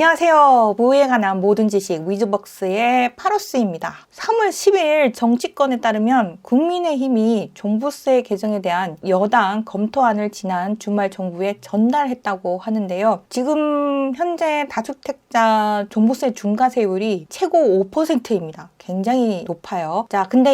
안녕하세요. 무에 관한 모든 지식 위즈벅스의 파로스입니다. 3월 10일 정치권에 따르면 국민의힘이 종부세 개정에 대한 여당 검토안을 지난 주말 정부에 전달했다고 하는데요. 지금 현재 다주택자 종부세 중과세율이 최고 5%입니다. 굉장히 높아요. 자, 근데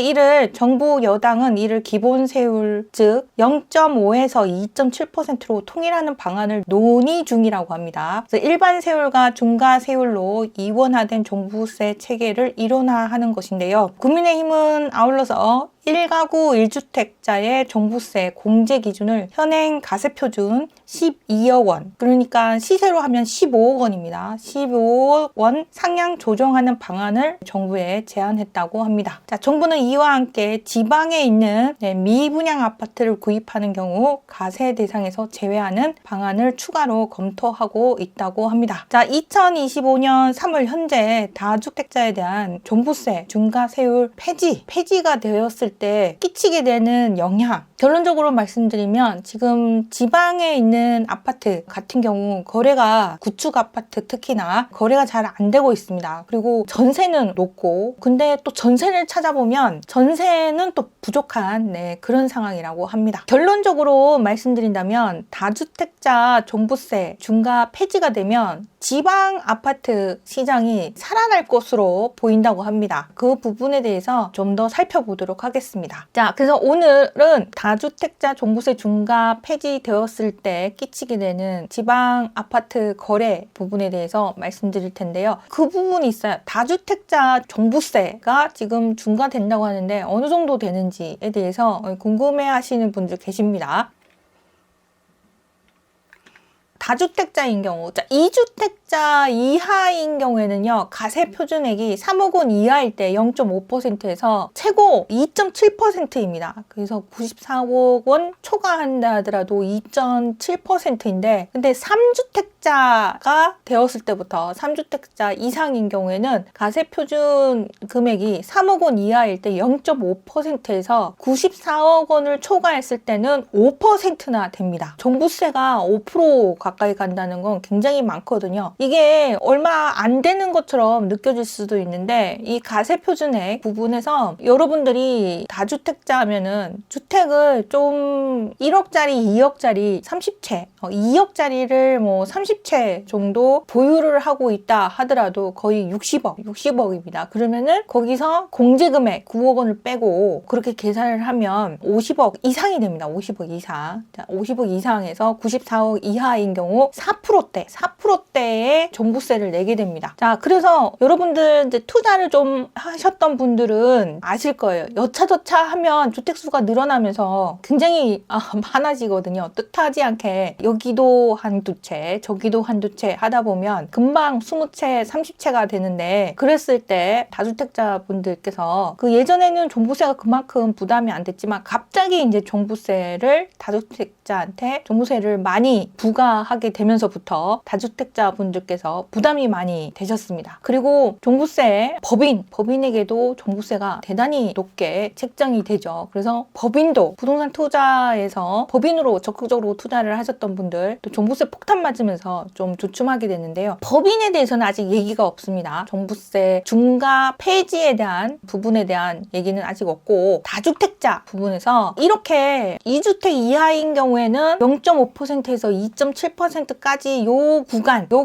정부 여당은 이를 기본세율 즉 0.5에서 2.7%로 통일하는 방안을 논의 중이라고 합니다. 그래서 일반 세율과 중과 세율로 이원화된 종부세 체계를 일원화하는 것인데요. 국민의힘은 아울러서 1가구 1주택자의 종부세 공제 기준을 현행 가세표준 12억 원, 그러니까 시세로 하면 15억 원입니다. 15억 원 상향 조정하는 방안을 정부에 제안했다고 합니다. 자, 정부는 이와 함께 지방에 있는 미분양 아파트를 구입하는 경우 가세 대상에서 제외하는 방안을 추가로 검토하고 있다고 합니다. 자, 2025년 3월 현재 다주택자에 대한 종부세 중과세율 폐지가 되었을 때 끼치게 되는 영향, 결론적으로 말씀드리면 지금 지방에 있는 아파트 같은 경우 거래가 구축 아파트 특히나 거래가 잘 안 되고 있습니다. 그리고 전세는 높고, 근데 또 전세를 찾아보면 전세는 또 부족한 그런 상황이라고 합니다. 결론적으로 말씀드린다면 다주택자 종부세 중과 폐지가 되면 지방 아파트 시장이 살아날 것으로 보인다고 합니다. 그 부분에 대해서 좀 더 살펴보도록 하겠습니다. 자, 그래서 오늘은 다주택자 종부세 중과 폐지되었을 때 끼치게 되는 지방 아파트 거래 부분에 대해서 말씀드릴 텐데요. 그 부분이 있어요. 다주택자 종부세가 지금 중과된다고 하는데 어느 정도 되는지에 대해서 궁금해 하시는 분들 계십니다. 다주택자인 경우, 2주택자 이하인 경우에는요, 가세 표준액이 3억 원 이하일 때 0.5%에서 최고 2.7%입니다. 그래서 94억 원 초과한다 하더라도 2.7%인데, 근데 3주택자가 되었을 때부터 3주택자 이상인 경우에는 가세 표준 금액이 3억 원 이하일 때 0.5%에서 94억 원을 초과했을 때는 5%나 됩니다. 종부세가 5% 가까이 간다는 건 굉장히 많거든요. 이게 얼마 안 되는 것처럼 느껴질 수도 있는데 이 가세 표준액 부분에서 여러분들이 다주택자 하면은 주택을 좀 1억짜리, 2억짜리 30채, 2억짜리를 뭐 30채 정도 보유를 하고 있다 하더라도 거의 60억입니다. 그러면은 거기서 공제금액 9억 원을 빼고 그렇게 계산을 하면 50억 이상이 됩니다. 50억 이상. 자, 50억 이상에서 94억 이하인 경우 4%대의 종부세를 내게 됩니다. 자, 그래서 여러분들 이제 투자를 좀 하셨던 분들은 아실 거예요. 여차저차 하면 주택수가 늘어나면서 굉장히 많아지거든요. 뜻하지 않게 여기도 한두 채, 저기도 한두 채 하다 보면 금방 20채, 30채가 되는데, 그랬을 때 다주택자 분들께서 그 예전에는 종부세가 그만큼 부담이 안 됐지만 갑자기 이제 다주택자한테 종부세를 많이 부과하게 되면서부터 다주택자 분들께서 부담이 많이 되셨습니다. 그리고 종부세, 법인에게도 종부세가 대단히 높게 책정이 되죠. 그래서 법인도 부동산 투자에서 법인으로 적극적으로 투자를 하셨던 분들 또 종부세 폭탄 맞으면서 좀 주춤하게 되는데요. 법인에 대해서는 아직 얘기가 없습니다. 종부세 중과 폐지에 대한 부분에 대한 얘기는 아직 없고, 다주택자 부분에서 이렇게 2주택 이하인 경우에는 0.5%에서 2.7%까지 요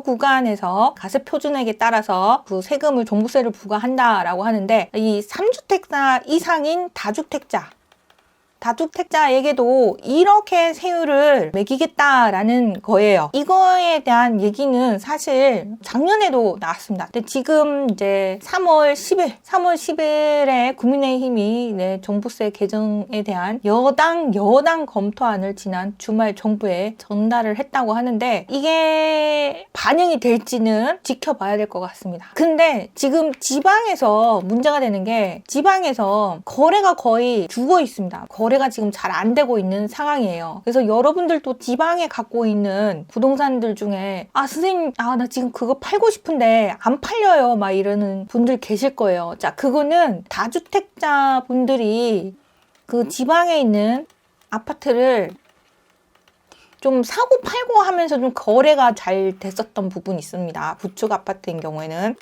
구간에서 가세 표준액에 따라서 그 세금을 종부세를 부과한다라고 하는데, 이 3주택자 이상인 다주택자에게도 이렇게 세율을 매기겠다라는 거예요. 이거에 대한 얘기는 사실 작년에도 나왔습니다. 근데 지금 이제 3월 10일에 국민의힘이 종부세 개정에 대한 여당 검토안을 지난 주말 정부에 전달을 했다고 하는데, 이게 반영이 될지는 지켜봐야 될 것 같습니다. 근데 지금 지방에서 문제가 되는 게, 지방에서 거래가 거의 죽어 있습니다. 거래가 지금 잘 안 되고 있는 상황이에요. 그래서 여러분들도 지방에 갖고 있는 부동산들 중에 선생님 나 지금 그거 팔고 싶은데 안 팔려요 막 이러는 분들 계실 거예요. 자, 그거는 다주택자 분들이 그 지방에 있는 아파트를 좀 사고 팔고 하면서 좀 거래가 잘 됐었던 부분이 있습니다. 구축 아파트인 경우에는.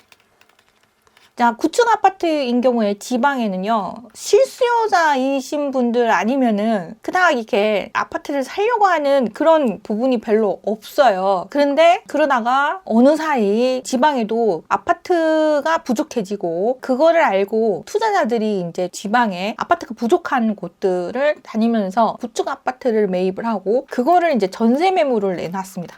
자, 구축 아파트인 경우에 지방에는요, 실수요자이신 분들 아니면은 그닥 이렇게 아파트를 살려고 하는 그런 부분이 별로 없어요. 그런데 그러다가 어느 사이 지방에도 아파트가 부족해지고, 그거를 알고 투자자들이 이제 지방에 아파트가 부족한 곳들을 다니면서 구축 아파트를 매입을 하고, 그거를 이제 전세 매물을 내놨습니다.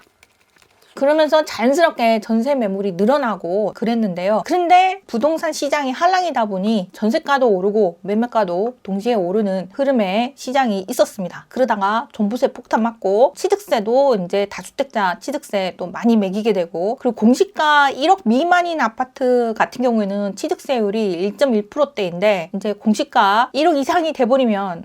그러면서 자연스럽게 전세 매물이 늘어나고 그랬는데요. 그런데 부동산 시장이 한랑이다 보니 전세가도 오르고 매매가도 동시에 오르는 흐름의 시장이 있었습니다. 그러다가 종부세 폭탄 맞고 취득세도 이제 다주택자 취득세 또 많이 매기게 되고, 그리고 공시가 1억 미만인 아파트 같은 경우에는 취득세율이 1.1%대인데 이제 공시가 1억 이상이 돼버리면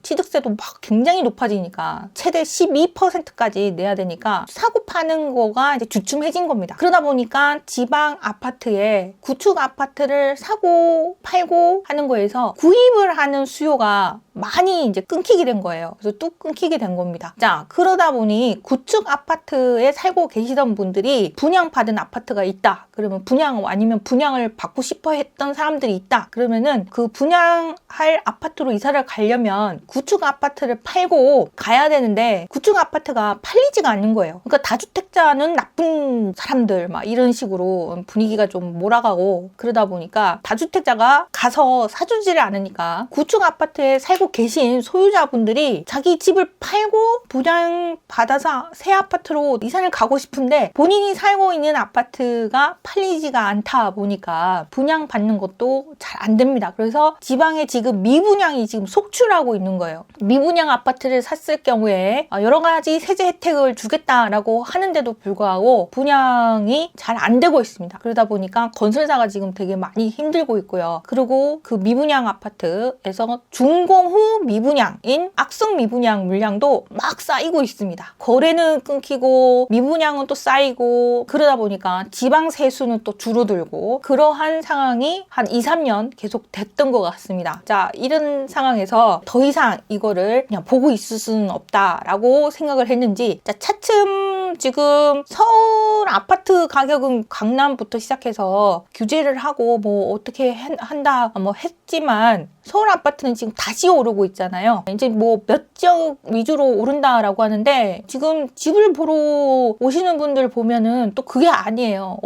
취득세도 막 굉장히 높아지니까 최대 12%까지 내야 되니까 사고 파는 거가 이제 주춤해진 겁니다. 그러다 보니까 지방 아파트에 구축 아파트를 사고 팔고 하는 거에서 구입을 하는 수요가 많이 이제 끊기게 된 거예요. 그래서 뚝 끊기게 된 겁니다. 자, 그러다 보니 구축 아파트에 살고 계시던 분들이 분양받은 아파트가 있다. 그러면 분양 아니면 분양을 받고 싶어 했던 사람들이 있다. 그러면은 그 분양할 아파트로 이사를 가려면 구축 아파트를 팔고 가야 되는데 구축 아파트가 팔리지가 않는 거예요. 그러니까 다주택자는 나쁜 사람들 막 이런 식으로 분위기가 좀 몰아가고, 그러다 보니까 다주택자가 가서 사주지를 않으니까 구축 아파트에 살고 계신 소유자분들이 자기 집을 팔고 분양받아서 새 아파트로 이사를 가고 싶은데 본인이 살고 있는 아파트가 팔리지가 않다 보니까 분양받는 것도 잘 안 됩니다. 그래서 지방에 지금 미분양이 지금 속출하고 있는 거예요. 미분양 아파트를 샀을 경우에 여러 가지 세제 혜택을 주겠다라고 하는데도 불구하고 분양이 잘 안 되고 있습니다. 그러다 보니까 건설사가 지금 되게 많이 힘들고 있고요. 그리고 그 미분양 아파트에서 준공 후 미분양인 악성 미분양 물량도 막 쌓이고 있습니다. 거래는 끊기고 미분양은 또 쌓이고, 그러다 보니까 지방 세수는 또 줄어들고, 그러한 상황이 한 2, 3년 계속 됐던 것 같습니다. 자, 이런 상황에서 더 이상 이거를 그냥 보고 있을 수는 없다라고 생각을 했는지, 자, 차츰 지금 서울 아파트 가격은 강남부터 시작해서 규제를 하고 뭐 어떻게 한다 뭐 했지만 서울 아파트는 지금 다시 오르고 있잖아요. 이제 뭐 몇 지역 위주로 오른다라고 하는데 지금 집을 보러 오시는 분들 보면은 또 그게 아니에요.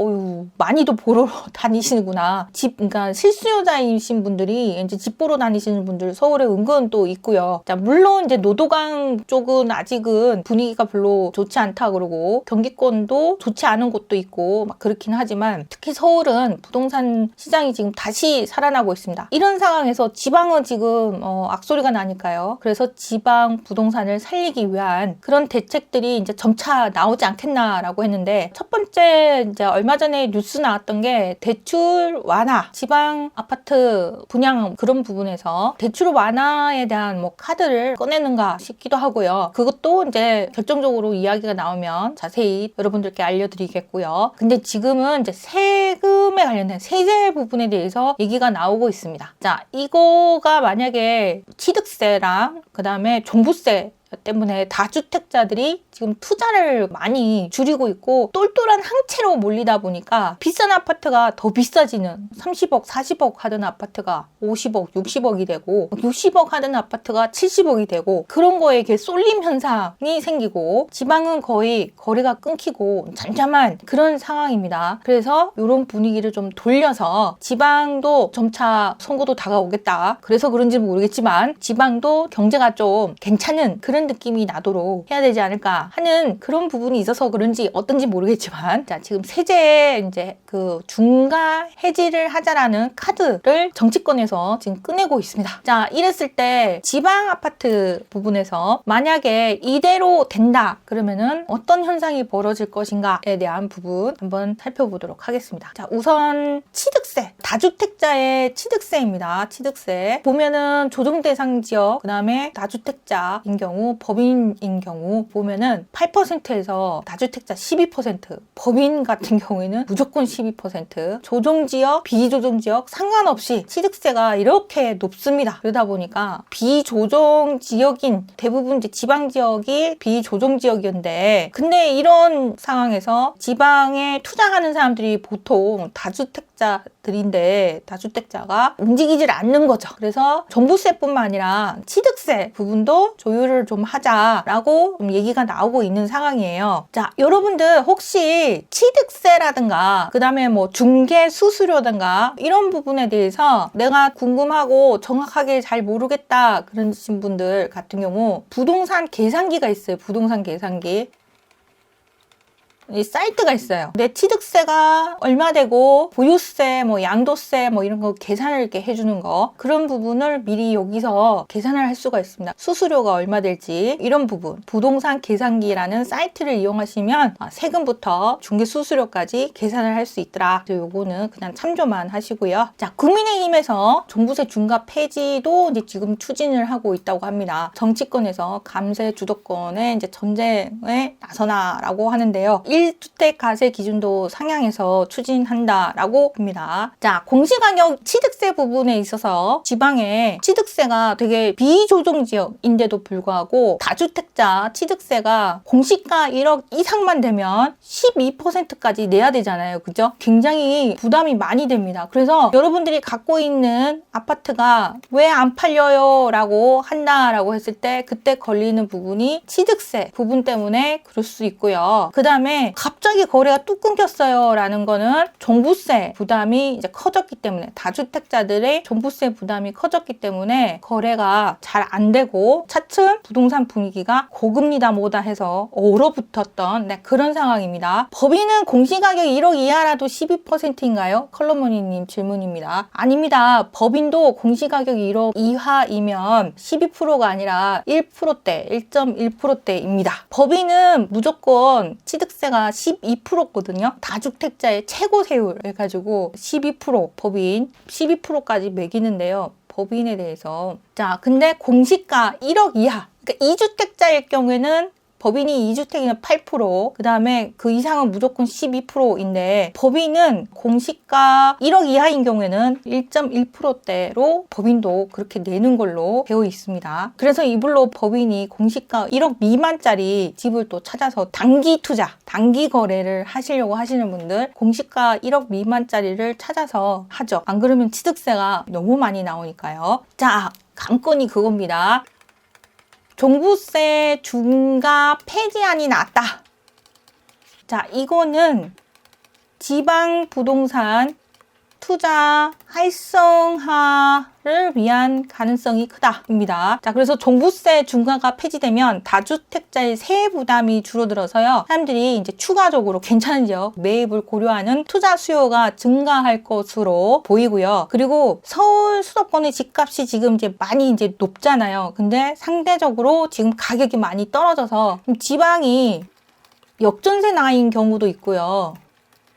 많이도 보러 다니시는구나. 그러니까 실수요자이신 분들이 이제 집 보러 다니시는 분들 서울에 은근 또 있고요. 자, 물론 이제 노도강 쪽은 아직은 분위기가 별로 좋지 않다 그러고 경기권도 좋지 않은 곳도 있고 막 그렇긴 하지만 특히 서울은 부동산 시장이 지금 다시 살아나고 있습니다. 이런 상황에서 지방은 지금 악소리가 나니까요. 그래서 지방 부동산을 살리기 위한 그런 대책들이 이제 점차 나오지 않겠나라고 했는데, 첫 번째 이제 얼마 전에 뉴스 나왔던 게 대출 완화, 지방 아파트 분양 그런 부분에서 대출 완화에 대한 뭐 카드를 꺼내는가 싶기도 하고요. 그것도 이제 결정적으로 이야기가 나오면 자세히 여러분들께 알려드리겠고요. 근데 지금은 이제 세금에 관련된 세제 부분에 대해서 얘기가 나오고 있습니다. 자, 이거가 만약에 취득세랑 그 다음에 종부세 때문에 다주택자들이 지금 투자를 많이 줄이고 있고 똘똘한 항체로 몰리다 보니까 비싼 아파트가 더 비싸지는, 30억, 40억 하던 아파트가 50억, 60억이 되고 60억 하던 아파트가 70억이 되고, 그런 거에 이렇게 쏠림 현상이 생기고 지방은 거의 거래가 끊기고 잠잠한 그런 상황입니다. 그래서 이런 분위기를 좀 돌려서 지방도 점차 선거도 다가오겠다. 그래서 그런지는 모르겠지만 지방도 경제가 좀 괜찮은 그런 느낌이 나도록 해야 되지 않을까 하는 그런 부분이 있어서 그런지 어떤지 모르겠지만, 자, 지금 세제 이제 그 중과 해지를 하자라는 카드를 정치권에서 지금 꺼내고 있습니다. 자, 이랬을 때 지방 아파트 부분에서 만약에 이대로 된다 그러면은 어떤 현상이 벌어질 것인가에 대한 부분 한번 살펴보도록 하겠습니다. 자, 우선 취득세, 다주택자의 취득세입니다. 취득세 보면은 조정 대상 지역, 그 다음에 다주택자인 경우 경우, 법인인 경우 보면은 8%에서 다주택자 12%, 법인 같은 경우에는 무조건 12%, 조정지역, 비조정지역 상관없이 취득세가 이렇게 높습니다. 그러다 보니까 비조정지역인 대부분 이제 지방지역이 비조정지역이었는데, 근데 이런 상황에서 지방에 투자하는 사람들이 보통 다주택자들인데 다주택자가 움직이질 않는 거죠. 그래서 종부세뿐만 아니라 취득세 부분도 조율을 좀 하자라고 얘기가 나오고 있는 상황이에요. 자, 여러분들 혹시 취득세라든가 그 다음에 뭐 중개 수수료든가 이런 부분에 대해서 내가 궁금하고 정확하게 잘 모르겠다 그러신 분들 같은 경우 부동산 계산기가 있어요. 부동산 계산기. 이 사이트가 있어요. 내 취득세가 얼마 되고 보유세, 뭐 양도세, 뭐 이런 거 계산을 이렇게 해주는 거, 그런 부분을 미리 여기서 계산을 할 수가 있습니다. 수수료가 얼마 될지 이런 부분, 부동산 계산기라는 사이트를 이용하시면 세금부터 중개 수수료까지 계산을 할 수 있더라. 요거는 그냥 참조만 하시고요. 자, 국민의힘에서 종부세 중과 폐지도 이제 지금 추진을 하고 있다고 합니다. 정치권에서 감세 주도권의 이제 전쟁에 나서나라고 하는데요. 1주택 가세 기준도 상향해서 추진한다라고 합니다. 자, 공시가격 취득세 부분에 있어서 지방의 취득세가 되게 비조정 지역인데도 불구하고 다주택자 취득세가 공시가 1억 이상만 되면 12%까지 내야 되잖아요. 그죠? 굉장히 부담이 많이 됩니다. 그래서 여러분들이 갖고 있는 아파트가 왜 안 팔려요? 라고 한다라고 했을 때 그때 걸리는 부분이 취득세 부분 때문에 그럴 수 있고요. 그 다음에 갑자기 거래가 뚝 끊겼어요 라는 거는 종부세 부담이 이제 커졌기 때문에, 다주택자들의 종부세 부담이 커졌기 때문에 거래가 잘 안 되고 차츰 부동산 분위기가 고금리다 뭐다 해서 얼어붙었던 그런 상황입니다. 법인은 공시가격 1억 이하라도 12%인가요? 컬러머니님 질문입니다. 아닙니다. 법인도 공시가격 1억 이하이면 12%가 아니라 1%대, 1.1%대입니다. 법인은 무조건 취득세가 12%거든요. 다주택자의 최고 세율 해가지고 12% 법인 12%까지 매기는데요. 법인에 대해서. 자, 근데 공시가 1억 이하, 그러니까 2주택자일 경우에는 법인이 2주택이면 8%, 그 다음에 그 이상은 무조건 12%인데 법인은 공시가 1억 이하인 경우에는 1.1%대로 법인도 그렇게 내는 걸로 되어 있습니다. 그래서 이불로 법인이 공시가 1억 미만짜리 집을 또 찾아서 단기 투자, 단기 거래를 하시려고 하시는 분들 공시가 1억 미만짜리를 찾아서 하죠. 안 그러면 취득세가 너무 많이 나오니까요. 자, 관건이 그겁니다. 종부세 중과 폐지안이 나왔다. 자, 이거는 지방 부동산 투자 활성화를 위한 가능성이 크다입니다. 자, 그래서 종부세 중과가 폐지되면 다주택자의 세액 부담이 줄어들어서요. 사람들이 이제 추가적으로 괜찮은 지역 매입을 고려하는 투자 수요가 증가할 것으로 보이고요. 그리고 서울 수도권의 집값이 지금 이제 많이 이제 높잖아요. 근데 상대적으로 지금 가격이 많이 떨어져서 지방이 역전세 나인 경우도 있고요.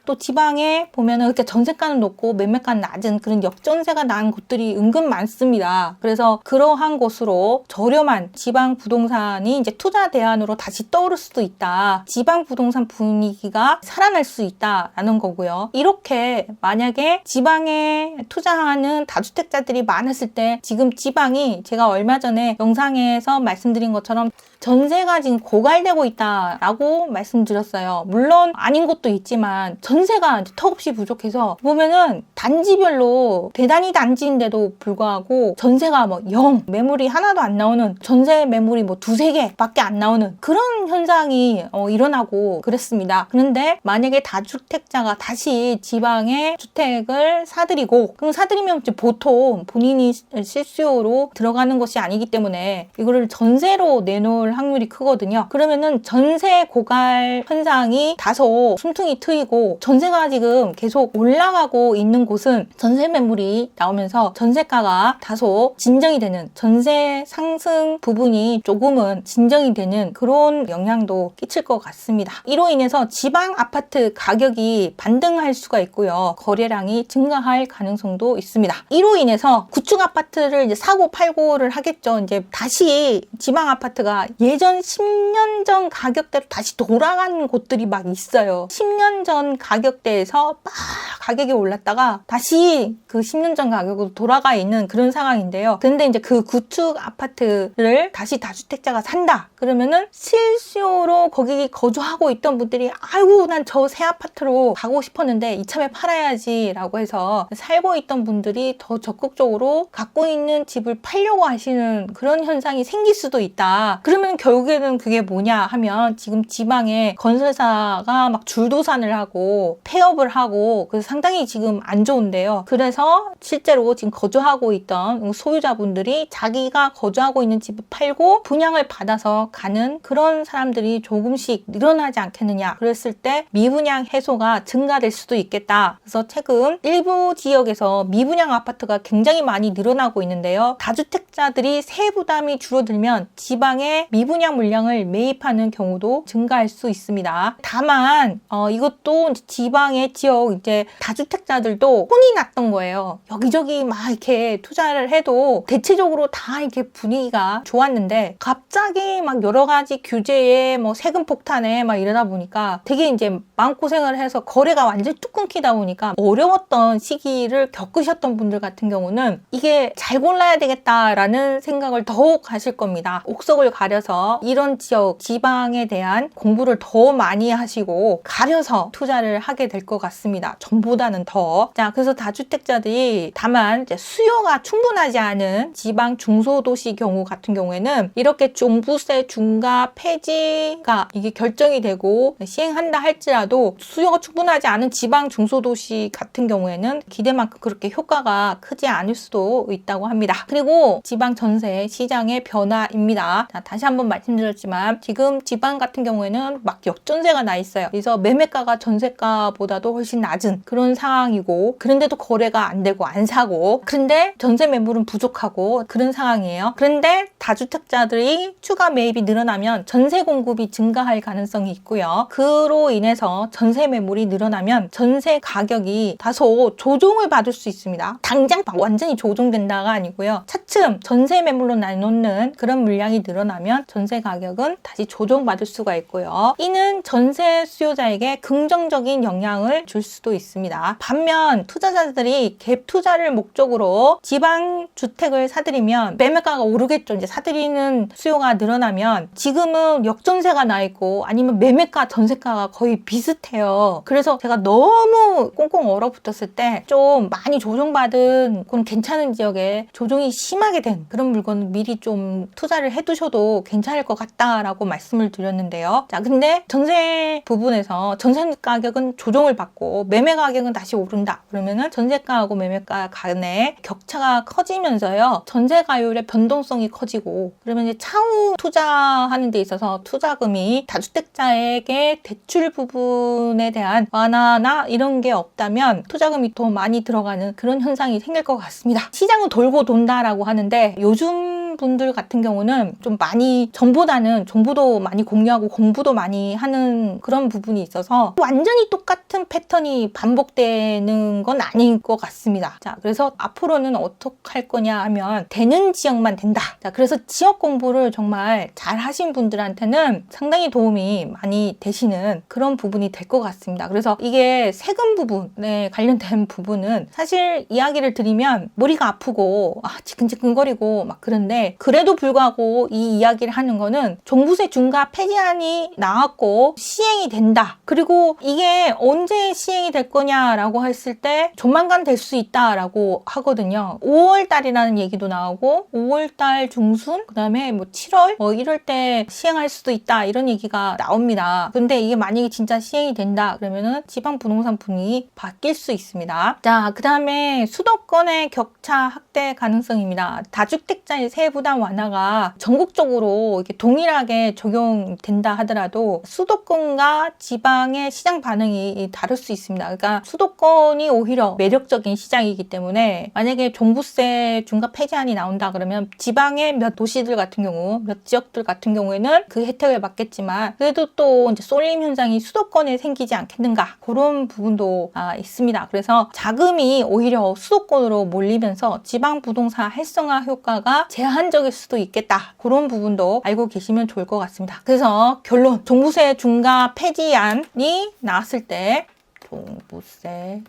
또 지방에 보면은 그때 전세가는 높고 매매가는 낮은 그런 역전세가 난 곳들이 은근 많습니다. 그래서 그러한 곳으로 저렴한 지방 부동산이 이제 투자 대안으로 다시 떠오를 수도 있다. 지방 부동산 분위기가 살아날 수 있다라는 거고요. 이렇게 만약에 지방에 투자하는 다주택자들이 많았을 때 지금 지방이 제가 얼마 전에 영상에서 말씀드린 것처럼 전세가 지금 고갈되고 있다라고 말씀드렸어요. 물론 아닌 곳도 있지만 전세가 턱없이 부족해서 보면은 단지별로 대단히 단지인데도 불구하고 전세가 뭐 0, 매물이 하나도 안 나오는, 전세 매물이 뭐 두세 개밖에 안 나오는 그런 현상이 일어나고 그랬습니다. 그런데 만약에 다주택자가 다시 지방에 주택을 사들이고, 그럼 사들이면 보통 본인이 실수요로 들어가는 것이 아니기 때문에 이거를 전세로 내놓을 확률이 크거든요. 그러면은 전세 고갈 현상이 다소 숨통이 트이고, 전세가 지금 계속 올라가고 있는 곳은 전세 매물이 나오면서 전세가가 다소 진정이 되는, 전세 상승 부분이 조금은 진정이 되는 그런 영향도 끼칠 것 같습니다. 이로 인해서 지방 아파트 가격이 반등할 수가 있고요. 거래량이 증가할 가능성도 있습니다. 이로 인해서 구축 아파트를 이제 사고 팔고를 하겠죠. 이제 다시 지방 아파트가 예전 10년 전 가격대로 다시 돌아간 곳들이 막 있어요. 10년 전 가격대에서 막 가격이 올랐다가 다시 그 10년 전 가격으로 돌아가 있는 그런 상황인데요. 근데 이제 그 구축 아파트를 다시 다주택자가 산다. 그러면은 실수요로 거기 거주하고 있던 분들이 아이고 난 저 새 아파트로 가고 싶었는데 이참에 팔아야지 라고 해서 살고 있던 분들이 더 적극적으로 갖고 있는 집을 팔려고 하시는 그런 현상이 생길 수도 있다. 그러면 결국에는 그게 뭐냐 하면 지금 지방에 건설사가 막 줄도산을 하고 폐업을 하고 그래서 상당히 지금 안 좋은데요. 그래서 실제로 지금 거주하고 있던 소유자분들이 자기가 거주하고 있는 집을 팔고 분양을 받아서 가는 그런 사람들이 조금씩 늘어나지 않겠느냐. 그랬을 때 미분양 해소가 증가될 수도 있겠다. 그래서 최근 일부 지역에서 미분양 아파트가 굉장히 많이 늘어나고 있는데요. 다주택자들이 세액 부담이 줄어들면 지방에 미분양 물량을 매입하는 경우도 증가할 수 있습니다. 다만 이것도 지방의 지역 이제 다주택자들도 혼이 났던 거예요. 여기저기 막 이렇게 투자를 해도 대체적으로 다 이렇게 분위기가 좋았는데 갑자기 막 여러 가지 규제에 뭐 세금 폭탄에 막 이러다 보니까 되게 이제 마음고생을 해서 거래가 완전히 뚝 끊기다 보니까 어려웠던 시기를 겪으셨던 분들 같은 경우는 이게 잘 골라야 되겠다라는 생각을 더욱 하실 겁니다. 옥석을 가려서 이런 지역, 지방에 대한 공부를 더 많이 하시고 가려서 투자를 하게 될 것 같습니다. 전보다는 더. 자, 그래서 다주택자들이 다만 이제 수요가 충분하지 않은 지방 중소도시 경우 같은 경우에는 이렇게 종부세 중과 폐지가 이게 결정이 되고 시행한다 할지라도 수요가 충분하지 않은 지방 중소도시 같은 경우에는 기대만큼 그렇게 효과가 크지 않을 수도 있다고 합니다. 그리고 지방 전세 시장의 변화입니다. 자, 다시 한번 말씀드렸지만 지금 지방 같은 경우에는 막 역전세가 나 있어요. 그래서 매매가가 전세가보다도 훨씬 낮은 그런 상황이고 그런데도 거래가 안 되고 안 사고 그런데 전세 매물은 부족하고 그런 상황이에요. 그런데 다주택자들이 추가 매입이 늘어나면 전세 공급이 증가할 가능성이 있고요. 그로 인해서 전세 매물이 늘어나면 전세 가격이 다소 조정을 받을 수 있습니다. 당장 완전히 조정된다가 아니고요. 차츰 전세 매물로 내놓는 그런 물량이 늘어나면 전세 가격은 다시 조정받을 수가 있고요. 이는 전세 수요자에게 긍정적인 영향을 줄 수도 있습니다. 반면 투자자들이 갭 투자를 목적으로 지방 주택을 사들이면 매매가가 오르겠죠. 이제 사들이는 수요가 늘어나면 지금은 역전세가 나 있고 아니면 매매가 전세가가 거의 비슷해요. 그래서 제가 너무 꽁꽁 얼어붙었을 때 좀 많이 조정받은 그런 괜찮은 지역에 조정이 심하게 된 그런 물건은 미리 좀 투자를 해두셔도 괜찮을 것 같다라고 말씀을 드렸는데요. 자, 근데 전세 부분에서 전세 가격은 조정을 받고 매매 가격은 다시 오른다. 그러면은 전세가하고 매매가 간의 격차가 커지면서요. 전세 가율의 변동성이 커지고 그러면 이제 차후 투자하는 데 있어서 투자금이 다주택자에게 대출 부분에 대한 완화나 이런 게 없다면 투자금이 더 많이 들어가는 그런 현상이 생길 것 같습니다. 시장은 돌고 돈다라고 하는데 요즘 분들 같은 경우는 좀 많이 전보다는 정보도 많이 공유하고 공부도 많이 하는 그런 부분이 있어서 완전히 똑같은 패턴이 반복되는 건 아닌 것 같습니다. 자, 그래서 앞으로는 어떻게 할 거냐 하면 되는 지역만 된다. 자, 그래서 지역 공부를 정말 잘 하신 분들한테는 상당히 도움이 많이 되시는 그런 부분이 될 것 같습니다. 그래서 이게 세금 부분에 관련된 부분은 사실 이야기를 드리면 머리가 아프고 지끈지끈거리고 막 그런데 그래도 불구하고 이 이야기를 하는 거는 종부세 중과 폐지안이 나왔고 시행이 된다. 그리고 이게 언제 시행이 될 거냐라고 했을 때 조만간 될 수 있다라고 하거든요. 5월 달이라는 얘기도 나오고 5월 달 중순 그다음에 뭐 7월 이럴 때 시행할 수도 있다 이런 얘기가 나옵니다. 근데 이게 만약에 진짜 시행이 된다 그러면은 지방 부동산 분위기 바뀔 수 있습니다. 자, 그다음에 수도권의 격차 확대 가능성입니다. 다주택자의 세액 부담 완화가 전국적으로 이렇게 동일하게 적용된다 하더라도 수도권과 지방의 시장 반응이 다를 수 있습니다. 그러니까 수도권이 오히려 매력적인 시장이기 때문에 만약에 종부세 중과 폐지안이 나온다 그러면 지방의 몇 도시들 같은 경우, 몇 지역들 같은 경우에는 그 혜택을 받겠지만 그래도 또 이제 쏠림 현상이 수도권에 생기지 않겠는가 그런 부분도 있습니다. 그래서 자금이 오히려 수도권으로 몰리면서 지방 부동산 활성화 효과가 제한 제한적일 수도 있겠다. 그런 부분도 알고 계시면 좋을 것 같습니다. 그래서 결론, 종부세 중과 폐지안이 나왔을 때 종부세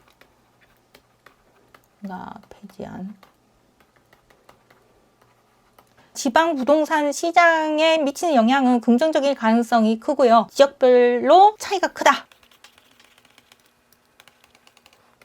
중과 폐지안, 지방 부동산 시장에 미치는 영향은 긍정적인 가능성이 크고요. 지역별로 차이가 크다.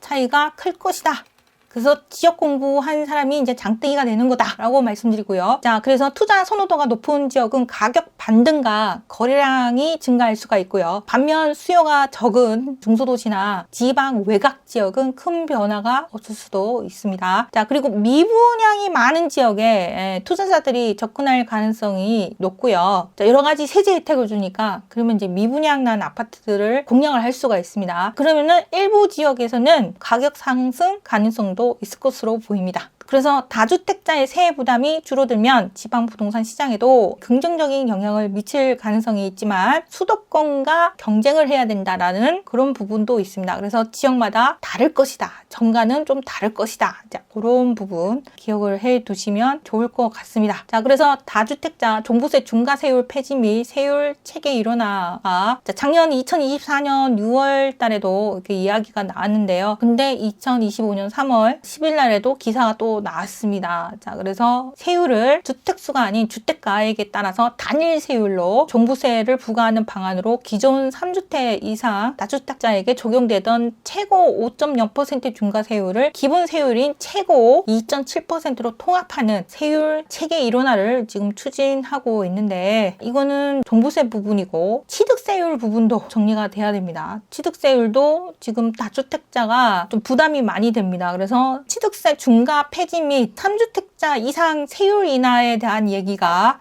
차이가 클 것이다. 그래서 지역 공부한 사람이 이제 장땡이가 되는 거다라고 말씀드리고요. 자, 그래서 투자 선호도가 높은 지역은 가격 반등과 거래량이 증가할 수가 있고요. 반면 수요가 적은 중소도시나 지방 외곽 지역은 큰 변화가 없을 수도 있습니다. 자, 그리고 미분양이 많은 지역에 투자자들이 접근할 가능성이 높고요. 자, 여러 가지 세제 혜택을 주니까 그러면 이제 미분양 난 아파트들을 공략을 할 수가 있습니다. 그러면은 일부 지역에서는 가격 상승 가능성도 있을 것으로 보입니다. 그래서 다주택자의 세액 부담이 줄어들면 지방 부동산 시장에도 긍정적인 영향을 미칠 가능성이 있지만 수도권과 경쟁을 해야 된다라는 그런 부분도 있습니다. 그래서 지역마다 다를 것이다. 정가는 좀 다를 것이다. 자, 그런 부분 기억을 해 두시면 좋을 것 같습니다. 자, 그래서 다주택자 종부세 중과세율 폐지 및 세율 체계 일원화가 작년 2024년 6월 달에도 이렇게 이야기가 나왔는데요. 근데 2025년 3월 10일 날에도 기사가 또 나왔습니다. 자, 그래서 세율을 주택수가 아닌 주택가액에 따라서 단일 세율로 종부세를 부과하는 방안으로 기존 3주택 이상 다주택자에게 적용되던 최고 5.0% 중과세율을 기본 세율인 최고 2.7%로 통합하는 세율 체계 일원화를 지금 추진하고 있는데, 이거는 종부세 부분이고 취득세율 부분도 정리가 돼야 됩니다. 취득세율도 지금 다주택자가 좀 부담이 많이 됩니다. 그래서 취득세 중과 폐지 및 3주택자 이상 세율 인하에 대한 얘기가,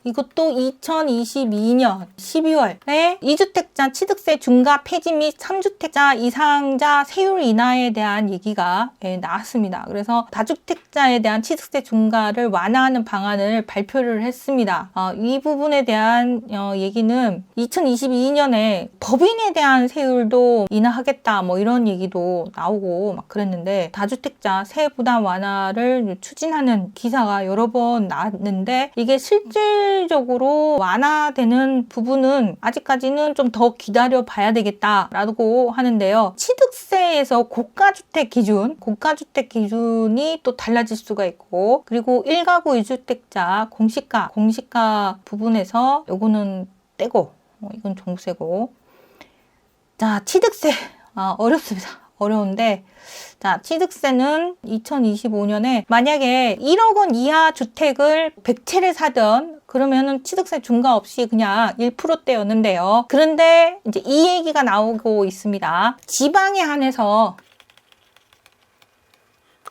이것도 2022년 12월에 2주택자 취득세 중과 폐지 및 3주택자 이상자 세율 인하에 대한 얘기가 나왔습니다. 그래서 다주택자에 대한 취득세 중과를 완화하는 방안을 발표를 했습니다. 이 부분에 대한 얘기는 2022년에 법인에 대한 세율도 인하하겠다 뭐 이런 얘기도 나오고 막 그랬는데, 다주택자 세부담 완화를 추진하는 기사가 여러 번 나왔는데 이게 실질적으로 완화되는 부분은 아직까지는 좀 더 기다려 봐야 되겠다라고 하는데요. 취득세에서 고가주택 기준이 또 달라질 수가 있고, 그리고 1가구 2주택자 공시가 부분에서 요거는 떼고 이건 종부세고. 자, 취득세 어렵습니다. 어려운데, 자, 취득세는 2025년에 만약에 1억 원 이하 주택을 100채를 사든 그러면은 취득세 중과 없이 그냥 1%대였는데요. 그런데 이제 이 얘기가 나오고 있습니다. 지방에 한해서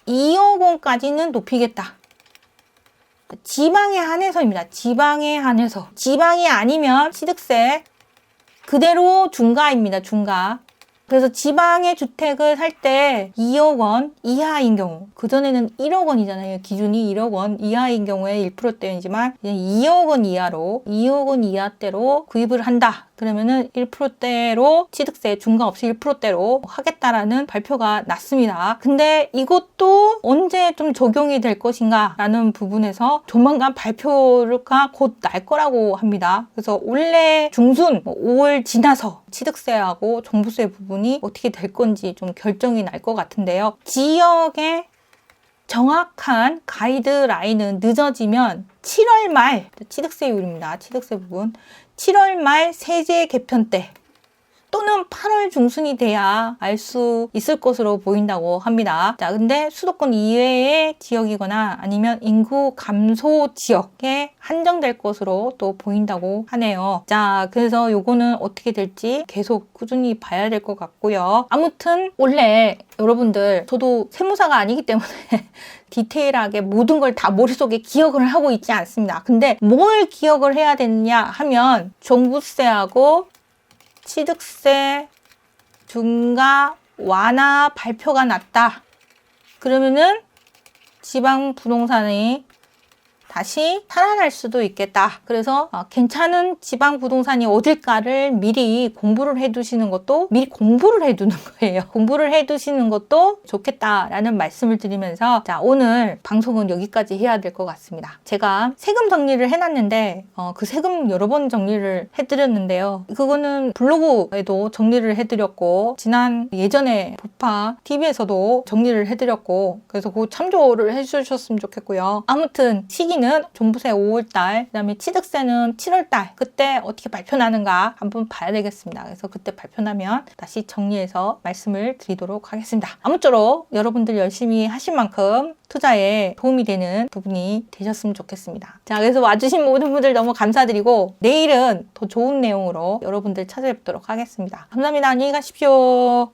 2억 원까지는 높이겠다. 지방에 한해서입니다. 지방에 한해서. 지방이 아니면 취득세 그대로 중과입니다. 중과. 그래서 지방의 주택을 살 때 2억 원 이하인 경우, 그전에는 1억 원이잖아요. 기준이 1억 원 이하인 경우에 1%대이지만 2억 원 이하로, 2억 원 이하대로 구입을 한다. 그러면은 1%대로 취득세 중과 없이 1%대로 하겠다라는 발표가 났습니다. 근데 이것도 언제 좀 적용이 될 것인가 라는 부분에서 조만간 발표가 곧 날 거라고 합니다. 그래서 올해 중순 5월 지나서 취득세하고 종부세 부분이 어떻게 될 건지 좀 결정이 날 것 같은데요. 지역의 정확한 가이드라인은 늦어지면 7월 말 취득세율입니다. 취득세 부분 7월 말 세제 개편 때 또는 8월 중순이 돼야 알 수 있을 것으로 보인다고 합니다. 자, 근데 수도권 이외의 지역이거나 아니면 인구 감소 지역에 한정될 것으로 또 보인다고 하네요. 자, 그래서 요거는 어떻게 될지 계속 꾸준히 봐야 될 것 같고요. 아무튼 원래 여러분들, 저도 세무사가 아니기 때문에 디테일하게 모든 걸 다 머릿속에 기억을 하고 있지 않습니다. 근데 뭘 기억을 해야 되느냐 하면 종부세하고 취득세 중과 완화 발표가 났다. 그러면은 지방 부동산의 다시 살아날 수도 있겠다. 그래서 괜찮은 지방 부동산이 어딜까를 미리 공부를 해두시는 것도 미리 공부를 해두는 거예요. 공부를 해두시는 것도 좋겠다라는 말씀을 드리면서 자, 오늘 방송은 여기까지 해야 될 것 같습니다. 제가 세금 정리를 해놨는데 그 세금 여러 번 정리를 해드렸는데요. 그거는 블로그에도 정리를 해드렸고 지난 예전에 보파 TV에서도 정리를 해드렸고 그래서 그 참조를 해주셨으면 좋겠고요. 아무튼 시기는 종부세 5월달, 그다음에 취득세는 7월달 그때 어떻게 발표나는가 한번 봐야 되겠습니다. 그래서 그때 발표나면 다시 정리해서 말씀을 드리도록 하겠습니다. 아무쪼록 여러분들 열심히 하신 만큼 투자에 도움이 되는 부분이 되셨으면 좋겠습니다. 자, 그래서 와주신 모든 분들 너무 감사드리고 내일은 더 좋은 내용으로 여러분들 찾아뵙도록 하겠습니다. 감사합니다. 안녕히 가십시오.